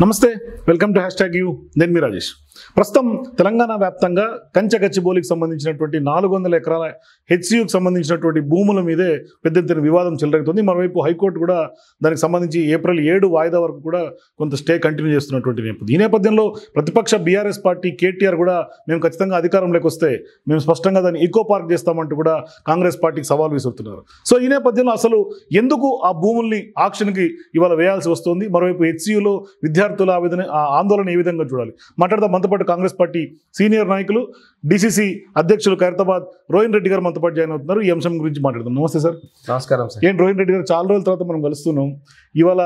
నమస్తే, welcome to #you నేను మీ రాజేష్. ప్రస్తుతం తెలంగాణ వ్యాప్తంగా కంచె గచ్చిబౌలికి సంబంధించినటువంటి 400 ఎకరాల హెచ్సియుకి సంబంధించినటువంటి భూముల మీదే పెద్ద ఎత్తున వివాదం చెలరేగుతుంది. మరోవైపు హైకోర్టు కూడా దానికి సంబంధించి ఏప్రిల్ 7 వాయిదా వరకు కూడా కొంత స్టే కంటిన్యూ చేస్తున్నటువంటి నేపథ్యం. ఈ నేపథ్యంలో ప్రతిపక్ష బీఆర్ఎస్ పార్టీ కేటీఆర్ కూడా మేము ఖచ్చితంగా అధికారంలోకి వస్తే మేము స్పష్టంగా దాన్ని ఈకో పార్క్ చేస్తామంటూ కూడా కాంగ్రెస్ పార్టీకి సవాల్ విసురుతున్నారు. సో ఈ నేపథ్యంలో అసలు ఎందుకు ఆ భూముల్ని ఆక్షన్కి ఇవాళ వేయాల్సి వస్తుంది? మరోవైపు హెచ్సియులో విద్యార్థుల ఆందోళన ఏ విధంగా చూడాలి? మాట్లాడదాం. మనతో పాటు కాంగ్రెస్ పార్టీ సీనియర్ నాయకులు డిసిసి అధ్యక్షులు ఖైరతాబాద్ రోహిన్ రెడ్డి గారు మనతో పాటు జాయిన్ అవుతున్నారు. ఈ అంశం గురించి మాట్లాడదాం. నమస్తే సార్. నమస్కారం సార్. ఏంటి రోహిన్ రెడ్డి గారు, చాలా రోజుల తర్వాత మనం కలుస్తున్నాం. ఇవాళ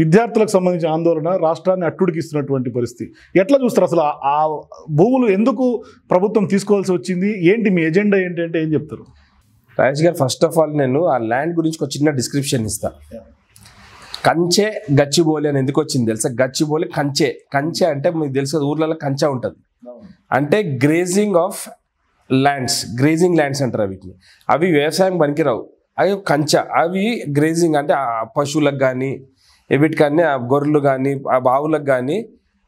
విద్యార్థులకు సంబంధించిన ఆందోళన రాష్ట్రాన్ని అట్టుడికిస్తున్నటువంటి పరిస్థితి ఎట్లా చూస్తారు? అసలు ఆ భూములు ఎందుకు ప్రభుత్వం తీసుకోవాల్సి వచ్చింది? ఏంటి మీ ఎజెండా ఏంటి అంటే ఏం చెప్తారు? రాజేష్ గారు, ఫస్ట్ ఆఫ్ ఆల్ నేను ఆ ల్యాండ్ గురించి ఒక చిన్న డిస్క్రిప్షన్ ఇస్తా. కంచె గచ్చిబౌలి అని ఎందుకు వచ్చింది తెలుసా? గచ్చిబౌలి కంచె. కంచె అంటే మీకు తెలుసు, ఊర్లలో కంచె ఉంటుంది అంటే grazing of lands, grazing lands అంటారు వీటిని. అవి వ్యవసాయం పనికిరావు, అవి కంచె. అవి గ్రేజింగ్ అంటే పశువులకు కానీ వీటి కానీ గొర్రెలు కానీ ఆవులకు కానీ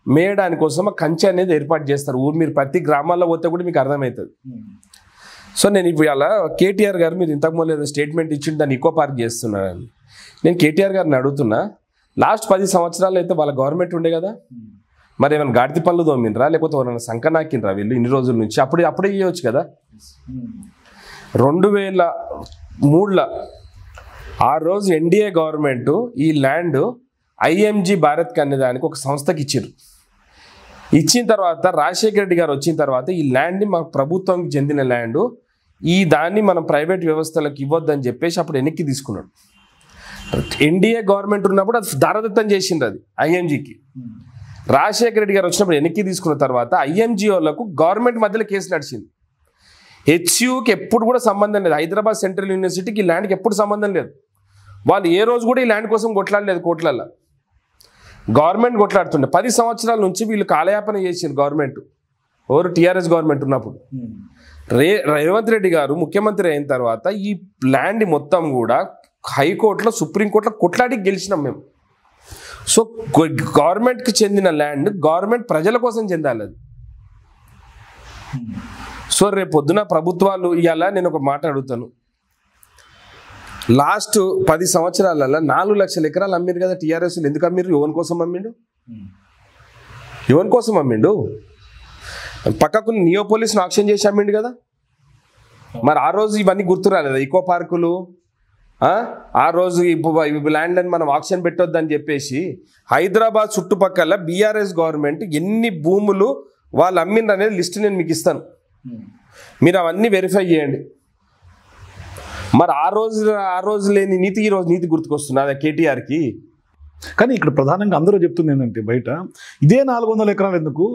మేయడానికి కోసం ఆ కంచె అనేది ఏర్పాటు చేస్తారు. మీరు ప్రతి గ్రామాల్లో పోతే కూడా మీకు అర్థమవుతుంది. సో నేను ఇప్పుడు అలా కేటీఆర్ గారు మీరు ఇంతకుముందు ఏదో స్టేట్మెంట్ ఇచ్చిండు దాన్ని ఈకో పార్క్ చేస్తున్నారని నేను కేటీఆర్ గారిని అడుగుతున్నా. లాస్ట్ 10 సంవత్సరాలు అయితే వాళ్ళ గవర్నమెంట్ ఉండే కదా, మరి ఏమైనా గాడిద పనులు దోమినరా లేకపోతే ఎవరైనా సంకనాకినరా వీళ్ళు ఇన్ని రోజుల నుంచి? అప్పుడే ఇవ్వచ్చు కదా. 2003లో ఆ రోజు ఎన్డీఏ గవర్నమెంట్ ఈ ల్యాండ్ ఐఎంజీ భారత్ అనే దానికి ఒక సంస్థకి ఇచ్చారు. ఇచ్చిన తర్వాత రాజశేఖర రెడ్డి గారు వచ్చిన తర్వాత ఈ ల్యాండ్ని మా ప్రభుత్వంకి చెందిన ల్యాండ్, దాన్ని మనం ప్రైవేట్ వ్యవస్థలకు ఇవ్వద్దని చెప్పేసి అప్పుడు వెనక్కి తీసుకున్నాడు. ఎన్డీఏ గవర్నమెంట్ ఉన్నప్పుడు అది దారదత్తం చేసిండ్రు అది ఐఎంజీకి. రాజశేఖర రెడ్డి గారు వచ్చినప్పుడు వెనక్కి తీసుకున్న తర్వాత ఐఎంజీఓలకు గవర్నమెంట్ మధ్యలో కేసు నడిచింది. హెచ్సియుకి ఎప్పుడు కూడా సంబంధం లేదు. హైదరాబాద్ సెంట్రల్ యూనివర్సిటీకి ఈ ల్యాండ్కి ఎప్పుడు సంబంధం లేదు. వాళ్ళు ఏ రోజు కూడా ఈ ల్యాండ్ కోసం కొట్లాడలేదు కోట్లల్లో. గవర్నమెంట్ కొట్లాడుతుండే 10 సంవత్సరాల నుంచి వీళ్ళు కాలయాపన చేసింది గవర్నమెంట్. ఎవరు? టీఆర్ఎస్ గవర్నమెంట్ ఉన్నప్పుడు. రేవంత్ రెడ్డి గారు ముఖ్యమంత్రి అయిన తర్వాత ఈ ల్యాండ్ మొత్తం కూడా హైకోర్టులో సుప్రీంకోర్టులో కొట్లాడికి గెలిచినాం మేము. సో గవర్నమెంట్కి చెందిన ల్యాండ్ గవర్నమెంట్ ప్రజల కోసం చెందాలి అది. సో రేపు పొద్దున ప్రభుత్వాలు ఇవాళ నేను ఒక మాట అడుగుతాను. లాస్ట్ 10 సంవత్సరాలలో 4 లక్షల ఎకరాలు అమ్మిరు కదా టీఆర్ఎస్. ఎందుకు అమ్మిరు? ఎవరి కోసం అమ్మిండు? ఎవరి కోసం అమ్మిండు? పక్కకు నియోపోలిస్ని ఆక్షన్ చేసి అమ్మిండు కదా. మరి ఆ రోజు ఇవన్నీ గుర్తు రాలేదా? ఈకో పార్కులు, ఆ రోజు ల్యాండ్ అని మనం ఆక్షన్ పెట్టొద్దని చెప్పేసి హైదరాబాద్ చుట్టుపక్కల బీఆర్ఎస్ గవర్నమెంట్ ఎన్ని భూములు వాళ్ళు అమ్మిండ్రు అనేది లిస్ట్ నేను మీకు ఇస్తాను. మీరు అవన్నీ వెరిఫై చేయండి. మరి ఆ రోజు లేని నీతి ఈ రోజు నీతి గుర్తుకొస్తున్నది కేటీఆర్కి. కానీ ఇక్కడ ప్రధానంగా అందరూ చెప్తుంది ఏంటంటే, బయట ఇదే 400 ఎకరాలు ఎందుకు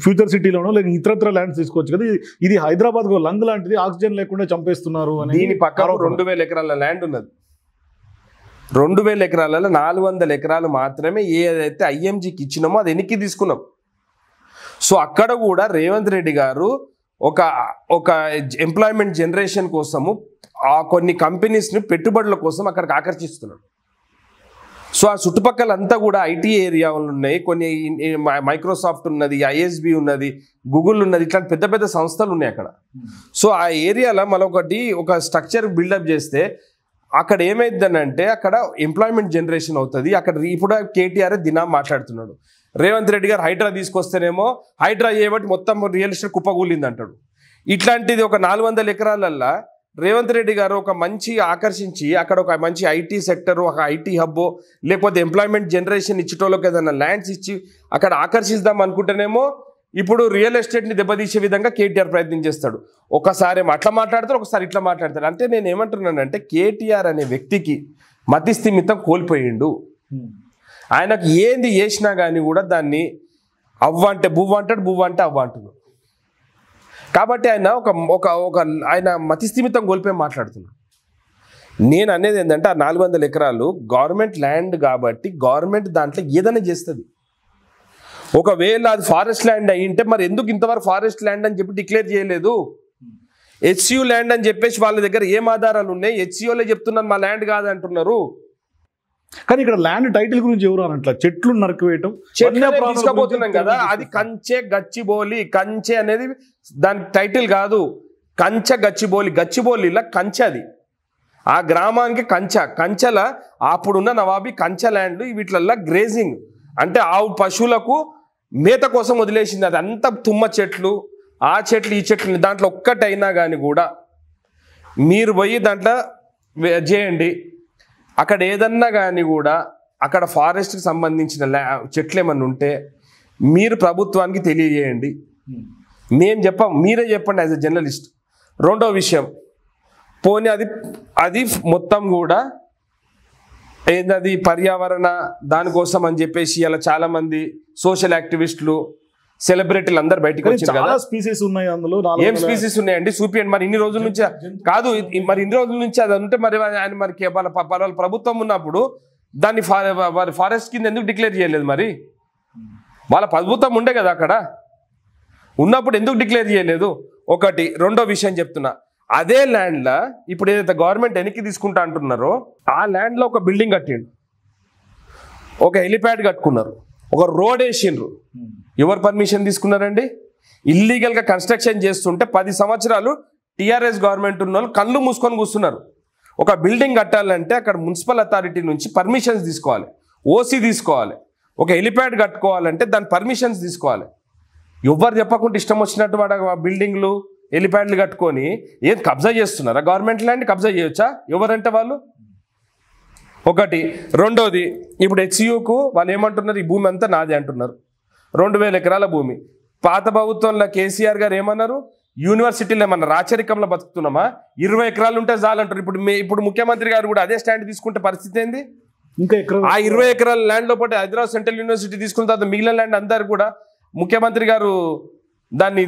ఫ్యూచర్ సిటీలోనో లేక ఇతరత్ర ల్యాండ్స్ తీసుకోవచ్చు కదా, ఇది హైదరాబాద్ లంగ్ లాంటిది, ఆక్సిజన్ లేకుండా చంపేస్తున్నారు అని. దీని పక్కన 2000 ఎకరాల ల్యాండ్ ఉన్నది. 2000 ఎకరాలలో 400 ఎకరాలు మాత్రమే ఏదైతే ఐఎంజీకి ఇచ్చినామో అది వెనక్కి తీసుకున్నాం. సో అక్కడ కూడా రేవంత్ రెడ్డి గారు ఒక ఎంప్లాయ్మెంట్ జనరేషన్ కోసము కొన్ని కంపెనీస్ని పెట్టుబడుల కోసం అక్కడికి ఆకర్షిస్తున్నాడు. సో ఆ చుట్టుపక్కల అంతా కూడా ఐటీ ఏరియాలు ఉన్నాయి, కొన్ని మైక్రోసాఫ్ట్ ఉన్నది, ఐఎస్బి ఉన్నది, గూగుల్ ఉన్నది, ఇట్లాంటి పెద్ద పెద్ద సంస్థలు ఉన్నాయి అక్కడ. సో ఆ ఏరియాలో ఒక స్ట్రక్చర్ బిల్డప్ చేస్తే అక్కడ ఏమైందనంటే అక్కడ ఎంప్లాయ్మెంట్ జనరేషన్ అవుతుంది. అక్కడ ఇప్పుడు కేటీఆర్ మాట్లాడుతున్నాడు. రేవంత్ రెడ్డి గారు హైడ్రా తీసుకొస్తేనేమో హైడ్రా చేయబట్టి మొత్తం రియల్ ఎస్టేట్ కుప్పగూలింది అంటాడు. ఇట్లాంటిది ఒక 400 ఎకరాలల్లో రేవంత్ రెడ్డి గారు ఒక మంచి ఆకర్షించి అక్కడ ఒక మంచి ఐటీ సెక్టర్, ఒక ఐటీ హబ్, లేకపోతే ఎంప్లాయ్మెంట్ జనరేషన్ ఇచ్చేటోళ్ళకి ఏదైనా ల్యాండ్స్ ఇచ్చి అక్కడ ఆకర్షిద్దాం అనుకుంటేనేమో ఇప్పుడు రియల్ ఎస్టేట్ని దెబ్బతీసే విధంగా కేటీఆర్ ప్రయత్నం చేస్తాడు. ఒకసారి అట్లా మాట్లాడతాడు, ఒకసారి ఇట్లా మాట్లాడతాడు. అంటే నేను ఏమంటున్నానంటే కేటీఆర్ అనే వ్యక్తికి మతిస్థిమితం కోల్పోయిండు. ఆయనకు ఏంది చేసినా కానీ కూడా దాన్ని అవ్వంటే బువ్వ అంటాడు, బువ్వ అంటే అవ్వ అంటున్నాడు. కాబట్టి ఆయన ఆయన మతిస్థిమితం కోల్పోయి మాట్లాడుతున్నాడు. నేను అనేది ఏంటంటే ఆ 400 ఎకరాలు గవర్నమెంట్ ల్యాండ్ కాబట్టి గవర్నమెంట్ దాంట్లో ఏదైనా చేస్తుంది. ఒకవేళ అది ఫారెస్ట్ ల్యాండ్ అయ్యింటే మరి ఎందుకు ఇంతవరకు ఫారెస్ట్ ల్యాండ్ అని చెప్పి డిక్లేర్ చేయలేదు? హెచ్సియు ల్యాండ్ అని చెప్పేసి వాళ్ళ దగ్గర ఏం ఆధారాలు ఉన్నాయి? హెచ్సియులే చెప్తున్నారు మా ల్యాండ్ కాదంటున్నారు. కానీ ఇక్కడ ల్యాండ్ టైటిల్ గురించి ఎవరు అన్నట్ల చెట్లు నరికివేయటం తీసుకుపోతున్నాం కదా, అది కంచె గచ్చిబౌలి. కంచె అనేది దాని టైటిల్ కాదు, కంచె గచ్చిబౌలి. గచ్చిబౌలిలా కంచె, అది ఆ గ్రామానికి కంచెల అప్పుడున్న నవాబీ కంచె ల్యాండ్. వీటిలల్లా గ్రేజింగ్ అంటే ఆవు పశువులకు మేత కోసం వదిలేసింది. అది అంతా తుమ్మ చెట్లు, ఆ చెట్లు ఈ చెట్లు, దాంట్లో ఒక్కటైనా కానీ కూడా మీరు పోయి దాంట్లో చేయండి. అక్కడ ఏదన్నా కానీ కూడా అక్కడ ఫారెస్ట్కి సంబంధించిన చెట్లు ఏమన్నా ఉంటే మీరు ప్రభుత్వానికి తెలియజేయండి. మేము చెప్పాం, మీరే చెప్పండి యాజ్ ఎ జర్నలిస్ట్. రెండో విషయం, పోనీ అది మొత్తం కూడా ఏంటది పర్యావరణ దానికోసం అని చెప్పేసి ఇలా చాలా మంది సోషల్ యాక్టివిస్టులు, సెలబ్రిటీలు అందరు బయటకు వచ్చారు కదా. స్పీసీస్ ఉన్నాయి అందులో. ఏం స్పీసీస్ ఉన్నాయండి చూపియండి. మరి ఇన్ని రోజుల నుంచి కాదు, మరి ఇన్ని రోజుల నుంచి అది ఉంటే మరి ఆయన మరి వాళ్ళ ప్రభుత్వం ఉన్నప్పుడు దాన్ని ఫారెస్ట్ కింద ఎందుకు డిక్లేర్ చేయలేదు? మరి వాళ్ళ ప్రభుత్వం ఉండే కదా అక్కడ ఉన్నప్పుడు ఎందుకు డిక్లేర్ చేయలేదు? ఒకటి. రెండో విషయం చెప్తున్నా, అదే ల్యాండ్లో ఇప్పుడు ఏదైతే గవర్నమెంట్ వెనక్కి తీసుకుంటా అంటున్నారో ఆ ల్యాండ్లో ఒక బిల్డింగ్ కట్టిండు, ఒక హెలిప్యాడ్ కట్టుకున్నారు, ఒక రోడ్ వేసిండ్రు. ఎవరు పర్మిషన్ తీసుకున్నారండి? ఇల్లీగల్గా కన్స్ట్రక్షన్ చేస్తుంటే 10 సంవత్సరాలు టీఆర్ఎస్ గవర్నమెంట్ ఉన్న వాళ్ళు కళ్ళు మూసుకొని కూర్చున్నారు. ఒక బిల్డింగ్ కట్టాలంటే అక్కడ మున్సిపల్ అథారిటీ నుంచి పర్మిషన్స్ తీసుకోవాలి, ఓసీ తీసుకోవాలి. ఒక హెలిప్యాడ్ కట్టుకోవాలంటే దాని పర్మిషన్స్ తీసుకోవాలి. ఎవరు చెప్పకుండా ఇష్టం వచ్చినట్టు వాడు బిల్డింగ్లు హెలిప్యాడ్లు కట్టుకొని ఏం కబ్జా చేస్తున్నారా? గవర్నమెంట్ ల్యాండ్ కబ్జా చేయొచ్చా? ఎవరంటే వాళ్ళు. ఒకటి. రెండోది, ఇప్పుడు హెచ్సియుకు వాళ్ళు ఏమంటున్నారు, ఈ భూమి అంతా నాదే అంటున్నారు. 2000 ఎకరాల భూమి. పాత ప్రభుత్వంలో కేసీఆర్ గారు ఏమన్నారు, యూనివర్సిటీలో ఏమన్నా రాచరికంలో బతుకుతున్నామా? 20 ఎకరాలు ఉంటే చాలంటారు. ఇప్పుడు ముఖ్యమంత్రి గారు కూడా అదే స్టాండ్ తీసుకుంటే పరిస్థితి ఏంది? ఇంకా ఆ 20 ఎకరాల ల్యాండ్లో పాటు హైదరాబాద్ సెంట్రల్ యూనివర్సిటీ తీసుకున్న తర్వాత మిగిలిన ల్యాండ్ అందరు కూడా ముఖ్యమంత్రి గారు దాన్ని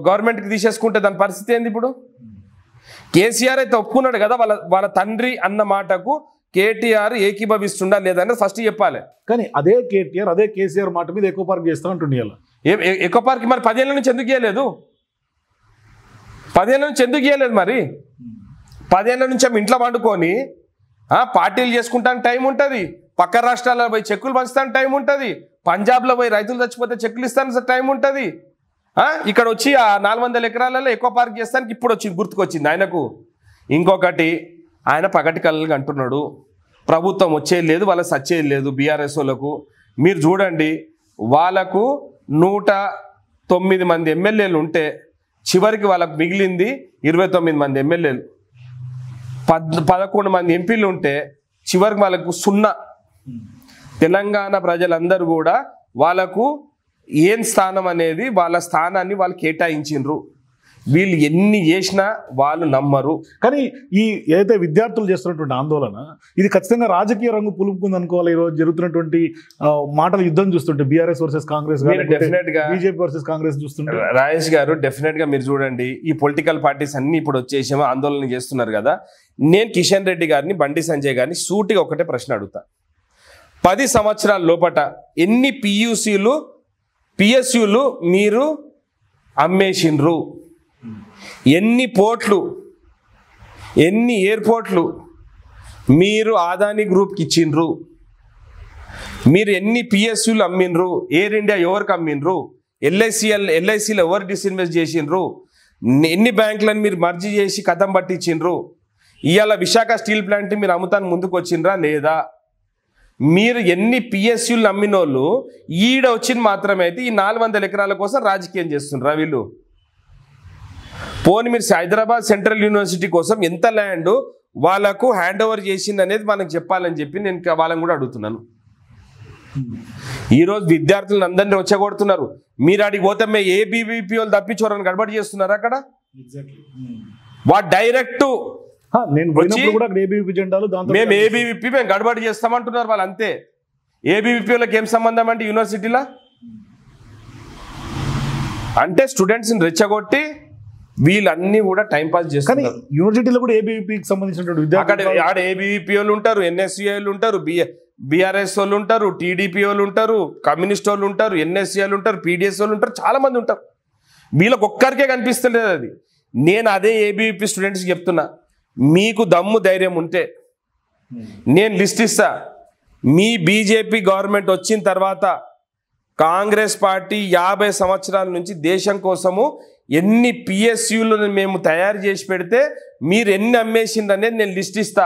గవర్నమెంట్కి తీసేసుకుంటే దాని పరిస్థితి ఏంది? ఇప్పుడు కేసీఆర్ అయితే ఒప్పుకున్నాడు కదా, వాళ్ళ తండ్రి అన్న మాటకు కేటీఆర్ ఏకీభవిస్తుండా లేదని ఫస్ట్ చెప్పాలి. కానీ అదే కేటీఆర్ అదే కేసీఆర్ మాట మీద ఎకో పార్క్ చేస్తా అంటుండే. ఎకో పార్క్ మరి 10 ఏళ్ళ నుంచి ఎందుకు చేయలేదు? 10 ఏళ్ళ నుంచి ఎందుకు చేయలేదు? మరి 10 ఏళ్ళ నుంచి ఇంట్లో వండుకొని పార్టీలు చేసుకుంటానికి టైం ఉంటుంది, పక్క రాష్ట్రాల్లో పోయి చెక్కులు పంచుతానికి టైం ఉంటుంది, పంజాబ్లో పోయి రైతులు చచ్చిపోతే చెక్కులు ఇస్తానికి టైం ఉంటుంది. ఇక్కడ వచ్చి ఆ 400 ఎకరాలలో ఎకో పార్క్ చేస్తానికి ఇప్పుడు వచ్చింది, గుర్తుకొచ్చింది ఆయనకు. ఇంకొకటి, ఆయన పగటి కళ్ళకి అంటున్నాడు ప్రభుత్వం వచ్చేది లేదు, వాళ్ళకి సచ్చేది లేదు బీఆర్ఎస్ వాళ్ళకు. మీరు చూడండి, వాళ్ళకు 109 మంది ఎమ్మెల్యేలు ఉంటే చివరికి వాళ్ళకు మిగిలింది 29 మంది ఎమ్మెల్యేలు. 11 మంది ఎంపీలు ఉంటే చివరికి వాళ్ళకు 0. తెలంగాణ ప్రజలందరూ కూడా వాళ్ళకు ఏం స్థానం అనేది వాళ్ళ స్థానాన్ని వాళ్ళు కేటాయించిండ్రు. వీళ్ళు ఎన్ని చేసినా వాళ్ళు నమ్మరు. కానీ ఈ ఏదైతే విద్యార్థులు చేస్తున్నటువంటి ఆందోళన ఇది ఖచ్చితంగా రాజకీయ రంగు పులుపుకుంది అనుకోవాలి. ఈరోజు జరుగుతున్నటువంటి మాటల యుద్ధం చూస్తుంటే BRS versus Congress, BJP versus Congress చూస్తుంటే రాజేష్ గారు డెఫినెట్ గా మీరు చూడండి, ఈ పొలిటికల్ పార్టీస్ అన్ని ఇప్పుడు వచ్చేసేమో ఆందోళన చేస్తున్నారు కదా. నేను కిషన్ రెడ్డి గారిని, బండి సంజయ్ గారిని సూటిగా ఒకటే ప్రశ్న అడుగుతా. 10 సంవత్సరాల లోపట ఎన్ని పిఎస్యులు మీరు అమ్మేసిండ్రు? ఎన్ని పోర్ట్లు, ఎన్ని ఎయిర్పోర్ట్లు మీరు అదానీ గ్రూప్కి ఇచ్చిండ్రు? మీరు ఎన్ని పిఎస్యులు అమ్మిండ్రు? ఎయిర్ ఇండియా ఎవరికి అమ్మిండ్రు? ఎల్ఐసిలో ఎవరు డిస్ఇన్వెస్ట్ చేసిండ్రు? ఎన్ని బ్యాంకులను మీరు మర్జీ చేసి కథం పట్టించిండ్రు? ఇవాళ విశాఖ స్టీల్ ప్లాంట్ మీరు అమ్ముతాను ముందుకు వచ్చిండ్రా లేదా? మీరు ఎన్ని పిఎస్యులు అమ్మినోళ్ళు ఈడ వచ్చింది మాత్రమే అయితే ఈ 400 ఎకరాల కోసం రాజకీయం చేస్తుండ్రా వీళ్ళు? పోనీ మీరు హైదరాబాద్ సెంట్రల్ యూనివర్సిటీ కోసం ఎంత ల్యాండ్ వాళ్ళకు హ్యాండ్ ఓవర్ చేసింది అనేది మనకు చెప్పాలని చెప్పి నేను వాళ్ళని కూడా అడుగుతున్నాను. ఈరోజు విద్యార్థులను అందరినీ వచ్చగొడుతున్నారు. మీరు అడిగి పోతే మేము ఏబీవీపీ వాళ్ళు తప్పించోరని గడబడి చేస్తున్నారు అక్కడ. వాడు డైరెక్ట్ మేము ఏబీవీపీ మేము గడబడి చేస్తామంటున్నారు వాళ్ళు. అంతే. ఏబీవీపీ వాళ్ళకి ఏం సంబంధం అంటే యూనివర్సిటీలో అంటే స్టూడెంట్స్ని రెచ్చగొట్టి వీళ్ళన్నీ కూడా టైం పాస్ చేస్తారు. యూనివర్సిటీలో కూడా ఏబీవీపీకి సంబంధించినటువంటి ఆడ ఏబీవీపీ వాళ్ళు ఉంటారు, ఎన్ఎస్సీ వాళ్ళు ఉంటారు, బీఆర్ఎస్ వాళ్ళు ఉంటారు, టీడీపీ వాళ్ళు ఉంటారు, కమ్యూనిస్ట్ వాళ్ళు ఉంటారు, ఎన్ఎస్సీ వాళ్ళు ఉంటారు, పీడిఎస్ వాళ్ళు ఉంటారు, చాలా మంది ఉంటారు. వీళ్ళకి ఒక్కరికే కనిపిస్తలేదు అది. నేను అదే ఏబీవీపీ స్టూడెంట్స్కి చెప్తున్నా, మీకు దమ్ము ధైర్యం ఉంటే నేను లిస్ట్ ఇస్తా. మీ బీజేపీ గవర్నమెంట్ వచ్చిన తర్వాత కాంగ్రెస్ పార్టీ 50 సంవత్సరాల నుంచి దేశం కోసము ఎన్ని పిఎస్యులను మేము తయారు చేసి పెడితే మీరు ఎన్ని అమ్మేసిండ్రు అనేది నేను లిస్ట్ ఇస్తా.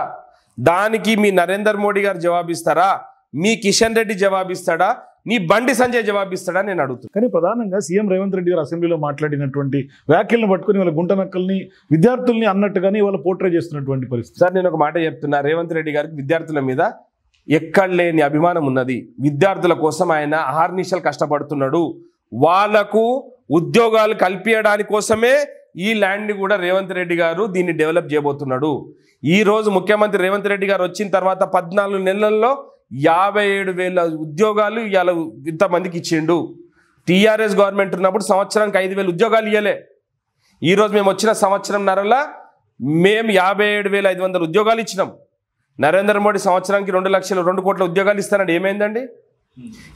దానికి మీ నరేందర్ మోడీ గారు జవాబిస్తారా, మీ కిషన్ రెడ్డి జవాబిస్తాడా, నీ బండి సంజయ్ జవాబిస్తాడా నేను అడుగుతాను. కానీ ప్రధానంగా సీఎం రేవంత్ రెడ్డి గారు అసెంబ్లీలో మాట్లాడినటువంటి వ్యాఖ్యలను పట్టుకుని వాళ్ళ గుంట నక్కల్ని విద్యార్థుల్ని అన్నట్టుగానే వాళ్ళ పోర్ట్రే చేస్తున్నటువంటి పరిస్థితి. సార్ నేను ఒక మాట చెప్తున్నా, రేవంత్ రెడ్డి గారికి విద్యార్థుల మీద ఎక్కడ లేని అభిమానం ఉన్నది. విద్యార్థుల కోసం ఆయన అహర్నిశలు కష్టపడుతున్నాడు. వాళ్లకు ఉద్యోగాలు కల్పించడానికి కోసమే ఈ ల్యాండ్ని కూడా రేవంత్ రెడ్డి గారు దీన్ని డెవలప్ చేయబోతున్నాడు. ఈ రోజు ముఖ్యమంత్రి రేవంత్ రెడ్డి గారు వచ్చిన తర్వాత 14 నెలల్లో 57,000 ఉద్యోగాలు ఇవాళ ఇంతమందికి ఇచ్చిండు. టీఆర్ఎస్ గవర్నమెంట్ ఉన్నప్పుడు సంవత్సరానికి 5,000 ఉద్యోగాలు ఇవ్వలే. ఈరోజు మేము వచ్చిన సంవత్సరంన్నరలా మేము 57,500 ఉద్యోగాలు ఇచ్చినాం. నరేంద్ర మోడీ సంవత్సరానికి 2 కోట్ల ఉద్యోగాలు ఇస్తానండి. ఏమైందండి?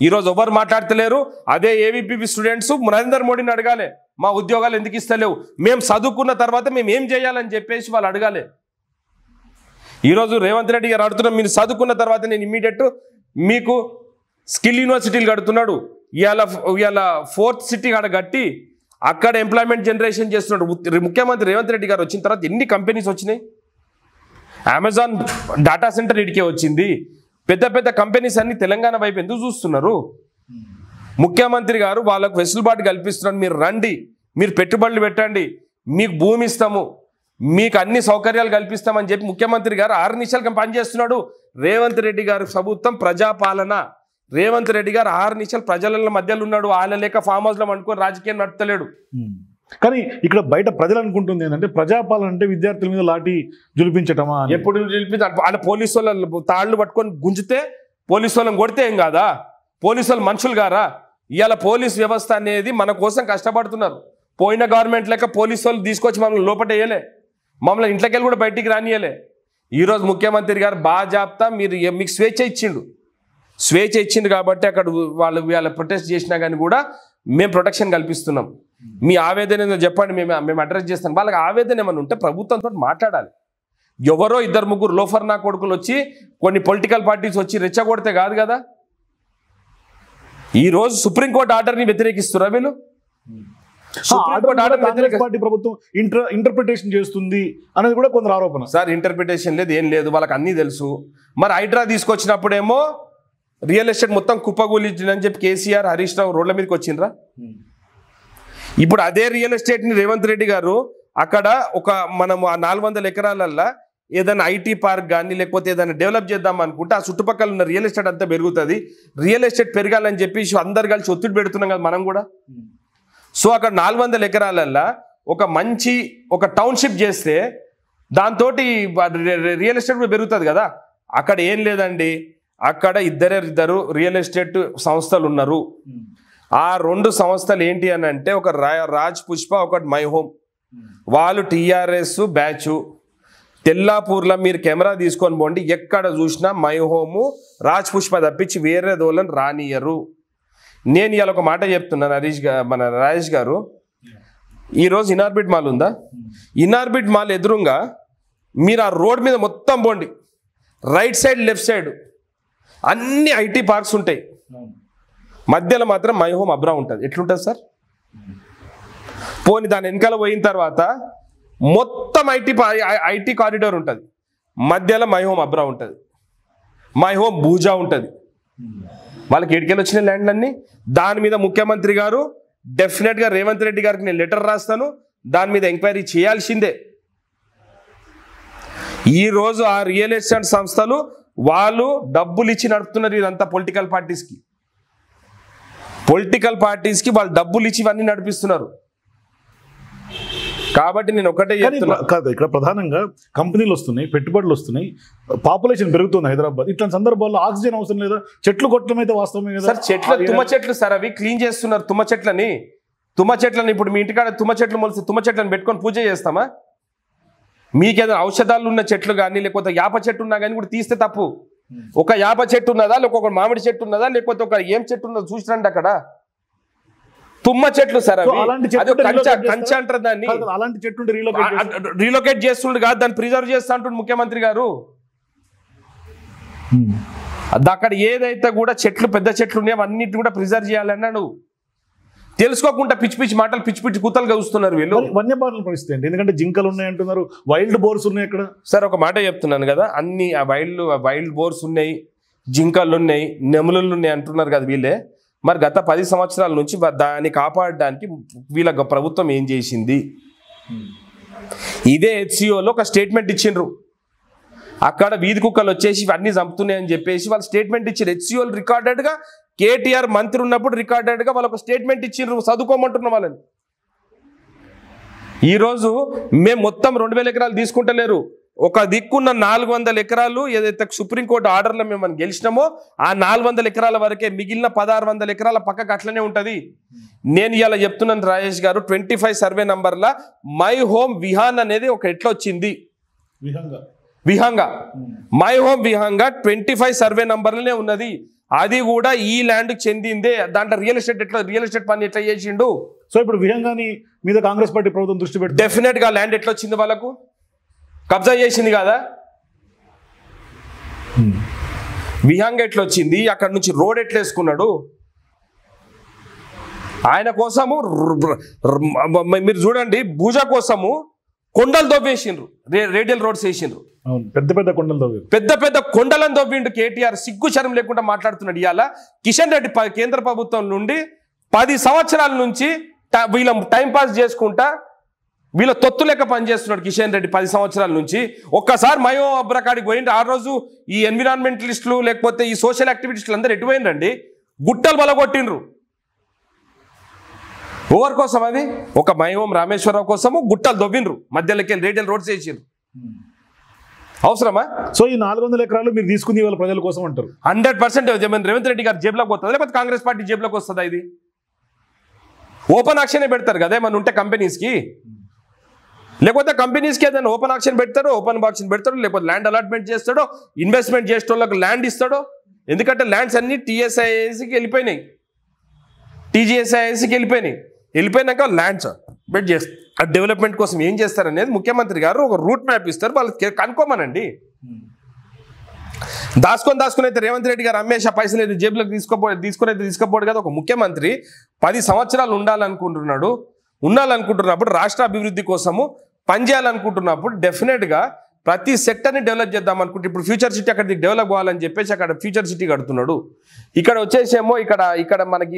ఈరోజు ఎవరు మాట్లాడతలేరు. అదే ఏబీపీ స్టూడెంట్స్ నరేంద్ర మోడీని అడగాలి, మా ఉద్యోగాలు ఎందుకు ఇస్తలేవు, మేము చదువుకున్న తర్వాత మేము ఏం చేయాలని చెప్పేసి వాళ్ళు అడగాలి. ఈరోజు రేవంత్ రెడ్డి గారు అడుగుతున్నాం, మీరు చదువుకున్న తర్వాత నేను ఇమ్మీడియట్ మీకు స్కిల్ యూనివర్సిటీలు కడుతున్నాడు. ఇవాళ 4th సిటీ ఆడ కట్టి అక్కడ ఎంప్లాయ్మెంట్ జనరేషన్ చేస్తున్నాడు. ముఖ్యమంత్రి రేవంత్ రెడ్డి గారు వచ్చిన తర్వాత ఎన్ని కంపెనీస్ వచ్చినాయి? అమెజాన్ డాటా సెంటర్ ఇడికే వచ్చింది. పెద్ద పెద్ద కంపెనీస్ అన్ని తెలంగాణ వైపు ఎందుకు చూస్తున్నారు? ముఖ్యమంత్రి గారు వాళ్ళకు వెసులుబాటు కల్పిస్తున్నారు. మీరు రండి, మీరు పెట్టుబడులు పెట్టండి, మీకు భూమి ఇస్తాము, మీకు అన్ని సౌకర్యాలు కల్పిస్తామని చెప్పి ముఖ్యమంత్రి గారు 6 నిమిషాలుగా పనిచేస్తున్నాడు. రేవంత్ రెడ్డి గారి ప్రభుత్వం ప్రజాపాలన. రేవంత్ రెడ్డి గారు 6 నిమిషాలు ప్రజల మధ్యలో ఉన్నాడు. ఆయన లేక ఫామ్ హౌస్లో అనుకుని రాజకీయం నడతలేడు. కానీ ఇక్కడ బయట ప్రజలు అనుకుంటుంది ఏంటంటే ప్రజాపాలన అంటే విద్యార్థుల మీద లాఠీ జులిపించటమా? ఎప్పుడు వాళ్ళ పోలీసు వాళ్ళ తాళ్ళు పట్టుకొని గుంజితే పోలీసు వాళ్ళని కొడితే ఏం కాదా? పోలీసు వాళ్ళు మనుషులు గారా? ఇవాళ పోలీస్ వ్యవస్థ అనేది మన కోసం కష్టపడుతున్నారు. పోయిన గవర్నమెంట్ లెక్క పోలీసు వాళ్ళు తీసుకొచ్చి మమ్మల్ని లోపటేయలే, మమ్మల్ని ఇంట్లోకి వెళ్ళి కూడా బయటికి రానియలే. ఈరోజు ముఖ్యమంత్రి గారు బాజాప్తా మీకు స్వేచ్ఛ ఇచ్చిండు కాబట్టి అక్కడ వాళ్ళు ప్రొటెస్ట్ చేసినా కానీ కూడా మేము ప్రొటెక్షన్ కల్పిస్తున్నాం. మీ ఆవేదన ఏదో చెప్పండి, మేము అడ్రస్ చేస్తాం. వాళ్ళకి ఆవేదన ఏమైనా ఉంటే ప్రభుత్వంతో మాట్లాడాలి. ఎవరో 2-3 లోఫర్నా కొడుకులు వచ్చి కొన్ని పొలిటికల్ పార్టీస్ వచ్చి రెచ్చగొడితే కాదు కదా. ఈరోజు సుప్రీంకోర్టు ఆర్డర్ని వ్యతిరేకిస్తున్నారు వీళ్ళు. పార్టీ ప్రభుత్వం ఇంటర్ప్రిటేషన్ చేస్తుంది అనేది కూడా కొందరు ఆరోపణ. సార్ ఇంటర్ప్రిటేషన్ లేదు, ఏం లేదు, వాళ్ళకి అన్నీ తెలుసు. మరి హైడ్రా తీసుకొచ్చినప్పుడేమో రియల్ ఎస్టేట్ మొత్తం కుప్పగూలిందని చెప్పి కేసీఆర్, హరీష్ రావు రోడ్ల మీదకి వచ్చిండ్రా. ఇప్పుడు అదే రియల్ ఎస్టేట్ని రేవంత్ రెడ్డి గారు అక్కడ మనము ఆ 400 ఎకరాలల్లో ఏదైనా ఐటీ పార్క్ కానీ లేకపోతే ఏదైనా డెవలప్ చేద్దాం అనుకుంటే ఆ చుట్టుపక్కల ఉన్న రియల్ ఎస్టేట్ అంతా పెరుగుతుంది. రియల్ ఎస్టేట్ పెరగాలని చెప్పి అందరు కలిసి ఒత్తిడి పెడుతున్నాం కదా మనం కూడా. సో అక్కడ 400 ఎకరాలల్లో ఒక టౌన్షిప్ చేస్తే దాంతో రియల్ ఎస్టేట్ కూడా పెరుగుతుంది కదా. అక్కడ ఏం లేదండి, అక్కడ ఇద్దరు రియల్ ఎస్టేట్ సంస్థలు ఉన్నారు. ఆ 2 సంస్థలు ఏంటి అని అంటే ఒక రాజ్ పుష్ప, ఒకటి మై హోమ్. వాళ్ళు టీఆర్ఎస్ బ్యాచ్. తెల్లాపూర్లో మీరు కెమెరా తీసుకొని పోండి, ఎక్కడ చూసినా మై హోము, రాజ్ పుష్ప తప్పించి వేరే దోళ్ళని రానియరు. నేను ఇవాళ ఒక మాట చెప్తున్నాను, మన రాజేష్ గారు. ఈరోజు ఇనార్బిట్ మాల్ ఉందా? ఇనార్బిట్ మాల్ ఎదురుగా మీరు ఆ రోడ్ మీద మొత్తం పోండి, రైట్ సైడ్ లెఫ్ట్ సైడ్ అన్ని ఐటీ పార్క్స్ ఉంటాయి. మధ్యలో మాత్రం మై హోమ్ అబ్రా ఉంటుంది. ఎట్లుంటుంది సార్? పోని దాని వెనకాల పోయిన తర్వాత మొత్తం ఐటీ కారిడార్ ఉంటుంది, మధ్యలో మై హోమ్ అబ్రా ఉంటుంది, మై హోమ్ భూజా ఉంటుంది. వాళ్ళకి ఎడికెళ్ళి వచ్చిన ల్యాండ్లన్నీ. దాని మీద ముఖ్యమంత్రి గారు డెఫినెట్గా రేవంత్ రెడ్డి గారికి నేను లెటర్ రాస్తాను, దాని మీద ఎంక్వైరీ చేయాల్సిందే. ఈరోజు ఆ రియల్ ఎస్టేట్ సంస్థలు వాళ్ళు డబ్బులు ఇచ్చి నడుపుతున్నారు. ఇదంతా పొలిటికల్ పార్టీస్కి వాళ్ళు డబ్బులు ఇచ్చి ఇవన్నీ నడిపిస్తున్నారు. కాబట్టి నేను ఒకటే చెప్తున్నా, ఇక్కడ ప్రధానంగా కంపెనీలు వస్తున్నాయి, పెట్టుబడులు వస్తున్నాయి, పాపులేషన్ పెరుగుతుంది హైదరాబాద్. ఇట్లాంటి సందర్భాల్లో ఆక్సిజన్ అవసరం లేదా? చెట్లు కొట్టడం అయితే వాస్తవమే కదా సార్. తుమ్మ చెట్లు సార్, అవి క్లీన్ చేస్తున్నారు. తుమ్మ చెట్లని ఇప్పుడు మీ ఇంటికాడ తుమ్మ చెట్లు మొలిసి తుమ్మ చెట్లను పెట్టుకొని పూజ చేస్తామా? మీకేదైనా ఔషధాలు ఉన్న చెట్లు కానీ లేకపోతే యాప చెట్టు ఉన్నా కానీ కూడా తీస్తే తప్పు. ఒక యాప చెట్టు ఉన్నదా, లేకపోతే ఒక మామిడి చెట్టు ఉన్నదా, లేకపోతే ఒక ఏం చెట్టు ఉన్నదో చూసిరండి. అక్కడ తుమ్మ చెట్లు సార్, కంచె అంటారు దాన్ని. అలాంటి చెట్టు రీలొకేట్ చేస్తుండే కాదు, దాన్ని ప్రిజర్వ్ చేస్తా అంటుండే ముఖ్యమంత్రి గారు. అక్కడ ఏదైతే కూడా చెట్లు పెద్ద చెట్లు ఉన్నాయో అన్నిటిని కూడా ప్రిజర్వ్ చేయాలన్నా నువ్వు తెలుసుకోకుండా పిచ్చి పిచ్చి మాటలు పిచ్చి పిచ్చి కూతలుగా చూస్తున్నారు వీళ్ళు. వన్యప్రాణుల పరిస్థితి ఏంటి? ఎందుకంటే జింకలు ఉన్నాయి అంటున్నారు, వైల్డ్ బోర్స్ ఉన్నాయి ఇక్కడ. సార్ ఒక మాట చెప్తున్నాను కదా, అన్ని ఆ వైల్డ్ బోర్స్ ఉన్నాయి, జింకలు ఉన్నాయి, నెమలులు ఉన్నాయి అంటున్నారు కదా వీళ్ళే. మరి గత 10 సంవత్సరాల నుంచి దాన్ని కాపాడడానికి వీళ్ళ ప్రభుత్వం ఏం చేసింది? ఇదే హెచ్సిఓలో ఒక స్టేట్మెంట్ ఇచ్చిండ్రు, అక్కడ వీధి కుక్కలు వచ్చేసి ఇవన్నీ చంపుతున్నాయని చెప్పేసి వాళ్ళు స్టేట్మెంట్ ఇచ్చారు. హెచ్సిఓలు రికార్డెడ్గా కేటీఆర్ మంత్రి ఉన్నప్పుడు రికార్డెడ్గా వాళ్ళకు స్టేట్మెంట్ ఇచ్చిండ్రు, చదువుకోమంటున్న వాళ్ళని. ఈరోజు మేము మొత్తం 2000 ఎకరాలు తీసుకుంటలేరు, ఒక దిక్కున్న 400 ఎకరాలు ఏదైతే సుప్రీంకోర్టు ఆర్డర్లో మేము మనం గెలిచినామో ఆ 400 ఎకరాల వరకే, మిగిలిన 1600 ఎకరాల పక్కకు అట్లనే ఉంటుంది. నేను ఇలా చెప్తున్నాను రాజేష్ గారు, 25 సర్వే నంబర్ల మై హోమ్ విహాన్ అనేది ఒక ఎట్లా వచ్చింది, Vihanga my home Vihanga 25 survey నంబర్లనే ఉన్నది. అది కూడా ఈ ల్యాండ్కి చెందిందే. దాంట్లో రియల్ ఎస్టేట్ పని ఎట్లా చేసిండు? సో ఇప్పుడు విహంగాని మీద కాంగ్రెస్ పార్టీ ప్రభుత్వం దృష్టి పెట్టి డెఫినెట్ గా ల్యాండ్ ఎట్లా వచ్చింది, వాళ్ళకు కబ్జా చేసింది కదా. విహంగా ఎట్లా వచ్చింది, అక్కడ నుంచి రోడ్ ఎట్లా వేసుకున్నాడు ఆయన కోసము. మీరు చూడండి, భూజా కోసము కొండలు దొబ్బేసిండ్రు, రేడియల్ రోడ్స్ వేసిండ్రు, పెద్ద పెద్ద కొండలు దొవ్వి, పెద్ద కొండలను దొబ్బిండు కేటీఆర్. సిగ్గు శరం లేకుండా మాట్లాడుతున్నాడు. ఇవాళ కిషన్ రెడ్డి కేంద్ర ప్రభుత్వం నుండి 10 సంవత్సరాల నుంచి వీళ్ళ టైంపాస్ చేసుకుంటా వీళ్ళ తొత్తు లెక్క పనిచేస్తున్నాడు కిషన్ రెడ్డి 10 సంవత్సరాల నుంచి. ఒక్కసారి మయో అబ్రకాడికి పోయింది. ఆ రోజు ఈ ఎన్విరాన్మెంటలిస్టులు లేకపోతే ఈ సోషల్ యాక్టివిస్టులు అందరూ ఎటు పోయిందండి? గుట్టలు బలగొట్టిండ్రు. ఓవర్ కోసం అది ఒక మయోం రామేశ్వరరావు కోసము గుట్టలు దొబ్బిండ్రు, మధ్యలోకి రేడియల్ రోడ్స్ వేసిండ్రు. అవసరమా? సో ఈ 400 ఎకరాలు మీరు తీసుకుంది వాళ్ళ ప్రజల కోసం అంటారు. 100% రేవంత్ రెడ్డి గారు జేబులోకి వస్తుంది, లేకపోతే కాంగ్రెస్ పార్టీ జేబులోకి వస్తుందా? ఇది ఓపెన్ ఆక్షనే పెడతారు కదా ఏమన్నా ఉంటే కంపెనీస్కి, లేకపోతే కంపెనీస్కి ఏదైనా ఓపెన్ ఆక్షన్ పెడతాడు, లేకపోతే ల్యాండ్ అలాట్మెంట్ చేస్తాడో, ఇన్వెస్ట్మెంట్ చేసే వాళ్ళకి ల్యాండ్ ఇస్తాడో. ఎందుకంటే ల్యాండ్స్ అన్ని టీఎస్ఐఎస్కి వెళ్ళిపోయినాయి, టీజీఎస్ఐఎస్కి వెళ్ళిపోయినాక ల్యాండ్స్ బెట్ చేస్తారు. ఆ డెవలప్మెంట్ కోసం ఏం చేస్తారనేది ముఖ్యమంత్రి గారు ఒక రూట్ మ్యాప్ ఇస్తారు, వాళ్ళకి కనుక్కోమనండి. దాచుకొని అయితే రేవంత్ రెడ్డి గారు అమ్మేసి ఆ పైసలు అయితే జేబులోకి తీసుకపోడు కదా. ఒక ముఖ్యమంత్రి 10 సంవత్సరాలు ఉండాలనుకుంటున్నప్పుడు రాష్ట్ర అభివృద్ధి కోసము పనిచేయాలనుకుంటున్నప్పుడు డెఫినెట్గా ప్రతి సెక్టర్ని డెవలప్ చేద్దాం అనుకుంటే, ఇప్పుడు ఫ్యూచర్ సిటీ అక్కడికి డెవలప్ కావాలని చెప్పేసి అక్కడ ఫ్యూచర్ సిటీ కడుతున్నాడు. ఇక్కడ వచ్చేసేమో ఇక్కడ మనకి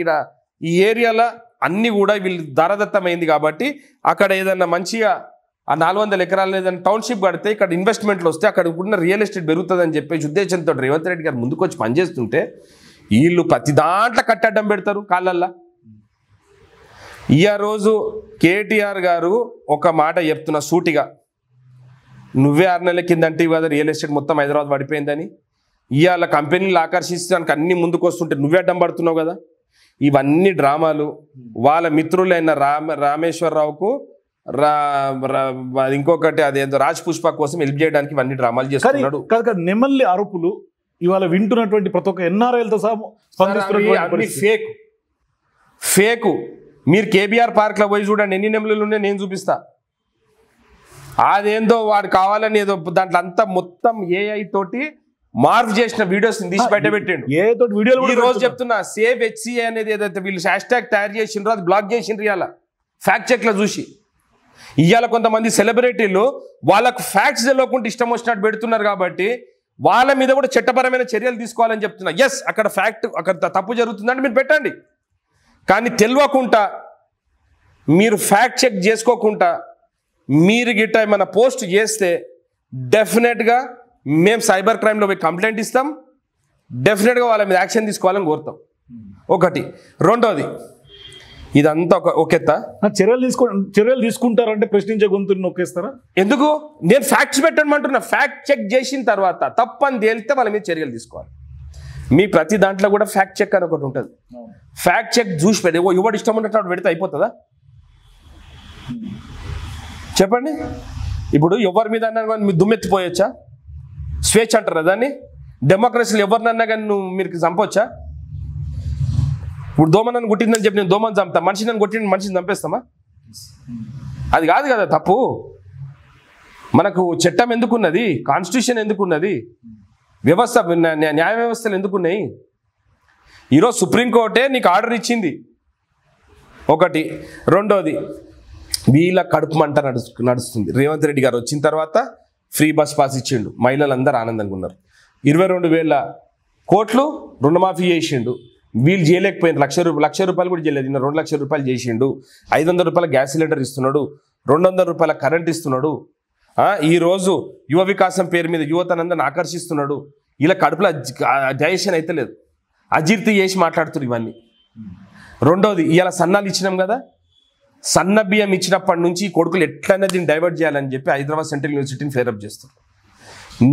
ఈ ఏరియాలో అన్నీ కూడా వీళ్ళు ధరదత్తమైంది కాబట్టి అక్కడ ఏదన్నా మంచిగా ఆ 400 ఎకరాలు ఏదైనా టౌన్షిప్ కడితే ఇక్కడ ఇన్వెస్ట్మెంట్లు వస్తే అక్కడ ఉన్న రియల్ ఎస్టేట్ పెరుగుతుందని చెప్పేసి ఉద్దేశంతో రేవంత్ రెడ్డి గారు ముందుకు వచ్చి పనిచేస్తుంటే వీళ్ళు ప్రతి దాంట్లో కట్టడం పెడతారు కాళ్ళల్లో. ఈ రోజు కేటీఆర్ గారు ఒక మాట చెప్తున్నా సూటిగా, నువ్వే 6 నెలల కింద అంటే కదా రియల్ ఎస్టేట్ మొత్తం హైదరాబాద్ పడిపోయిందని. ఇవాళ కంపెనీలు ఆకర్షించడానికి అన్ని ముందుకు వస్తుంటే నువ్వే అడ్డం పడుతున్నావు కదా. ఇవన్నీ డ్రామాలు. వాళ్ళ మిత్రులైన రామేశ్వరరావుకు ఇంకొకటి అదేందో రాజ్ పుష్ప కోసం హెల్ప్ చేయడానికి ఇవన్నీ డ్రామాలు చేస్తున్నాడు. నెమల్లి అరుపులు ఇవాళ వింటున్నటువంటి ప్రతి ఒక్క ఎన్ఆర్ఐలతో ఫేక్. మీరు కేబీఆర్ పార్క్ లో పోయి చూడండి ఎన్ని నెమలులు ఉన్నాయి, నేను చూపిస్తా. అదేందో వాడు కావాలని ఏదో దాంట్లో అంతా మొత్తం ఏఐ తోటి మార్ఫ్ చేసిన వీడియోస్ తీసి బయటపెట్టిండు. ఈ రోజు చెప్తున్నా, సేవ్ హెచ్సిఏ అనేది ఏదైతే వీళ్ళు హ్యాష్ట్యాగ్ తయారు చేసిండ్రో అది బ్లాక్ చేసిండ్రు ఇవాళ ఫ్యాక్ట్ చెక్ లో చూసి. ఇవాళ కొంతమంది సెలబ్రిటీలు వాళ్ళకు ఫ్యాక్ట్స్ తెలియకుండా ఇష్టం వచ్చినట్టు పెడుతున్నారు కాబట్టి వాళ్ళ మీద కూడా చట్టపరమైన చర్యలు తీసుకోవాలని చెప్తున్నా. ఎస్, అక్కడ తప్పు జరుగుతుందంటే మీరు పెట్టండి, కానీ తెలియకుండా మీరు ఫ్యాక్ట్ చెక్ చేసుకోకుండా మీరు గిట్ట ఏమైనా పోస్ట్ చేస్తే డెఫినెట్గా మేము సైబర్ క్రైమ్లో పోయి కంప్లైంట్ ఇస్తాం, డెఫినెట్గా వాళ్ళ మీద యాక్షన్ తీసుకోవాలని కోరుతాం. ఒకటి. రెండోది, ఇదంతా ఒకెత్తా చర్యలు తీసుకుంటారంటే ప్రశ్నించే గొంతుని నొక్కేస్తారా? ఎందుకు? నేను ఫ్యాక్ట్స్ పెట్టమంటున్నా. ఫ్యాక్ట్ చెక్ చేసిన తర్వాత తప్పని తేలితే వాళ్ళ మీద చర్యలు తీసుకోవాలి. మీ ప్రతి దాంట్లో కూడా ఫ్యాక్ట్ చెక్ అని ఒకటి ఉంటుంది. ఫ్యాక్ట్ చెక్ చూసి పెడితే ఎవడు ఇష్టం ఉన్నట్టు పెడితే అయిపోతుందా? చెప్పండి. ఇప్పుడు ఎవరి మీద అన్నా కానీ మీరు దుమ్మెత్తిపోయొచ్చా? స్వేచ్ఛ అంటారా దాన్ని? డెమోక్రసీలు ఎవరినన్నా కానీ మీరు చంపొచ్చా? ఇప్పుడు దోమ నన్ను కొట్టిందని చెప్పి నేను దోమని చంపుతా, మనిషి నన్ను కొట్టిన మనిషిని చంపేస్తామా? అది కాదు కదా తప్పు. మనకు చట్టం ఎందుకున్నది, కాన్స్టిట్యూషన్ ఎందుకున్నది? వ్యవస్థ న్యాయ వ్యవస్థలు ఎందుకున్నాయి? ఈరోజు సుప్రీంకోర్టే నీకు ఆర్డర్ ఇచ్చింది ఒకటి. రెండోది వీళ్ళ కడుపు మంట నడుస్తుంది. రేవంత్ రెడ్డి గారు వచ్చిన తర్వాత ఫ్రీ బస్ పాస్ ఇచ్చిండు, మహిళలందరూ ఆనందంగా ఉన్నారు. 22,000 కోట్లు రుణమాఫీ చేసిండు, వీళ్ళు చేయలేకపోయింది. లక్ష రూపాయలు కూడా చేయలేదు, 2 లక్షల రూపాయలు చేసిండు. 500 రూపాయల గ్యాస్ సిలిండర్ ఇస్తున్నాడు, 200 రూపాయల కరెంట్ ఇస్తున్నాడు. ఈరోజు యువ వికాసం పేరు మీద యువతనందరిని ఆకర్షిస్తున్నాడు. ఇలా కడుపులో డైజెషన్ అయితే లేదు, అజీర్తి చేసి మాట్లాడుతున్నారు ఇవన్నీ. రెండోది ఇవాళ సన్నాలు ఇచ్చినాం కదా, సన్న బియ్యం ఇచ్చినప్పటి నుంచి కొడుకులు ఎట్లయినా దీన్ని డైవర్ట్ చేయాలని చెప్పి హైదరాబాద్ సెంట్రల్ యూనివర్సిటీని ఫేరప్ చేస్తారు.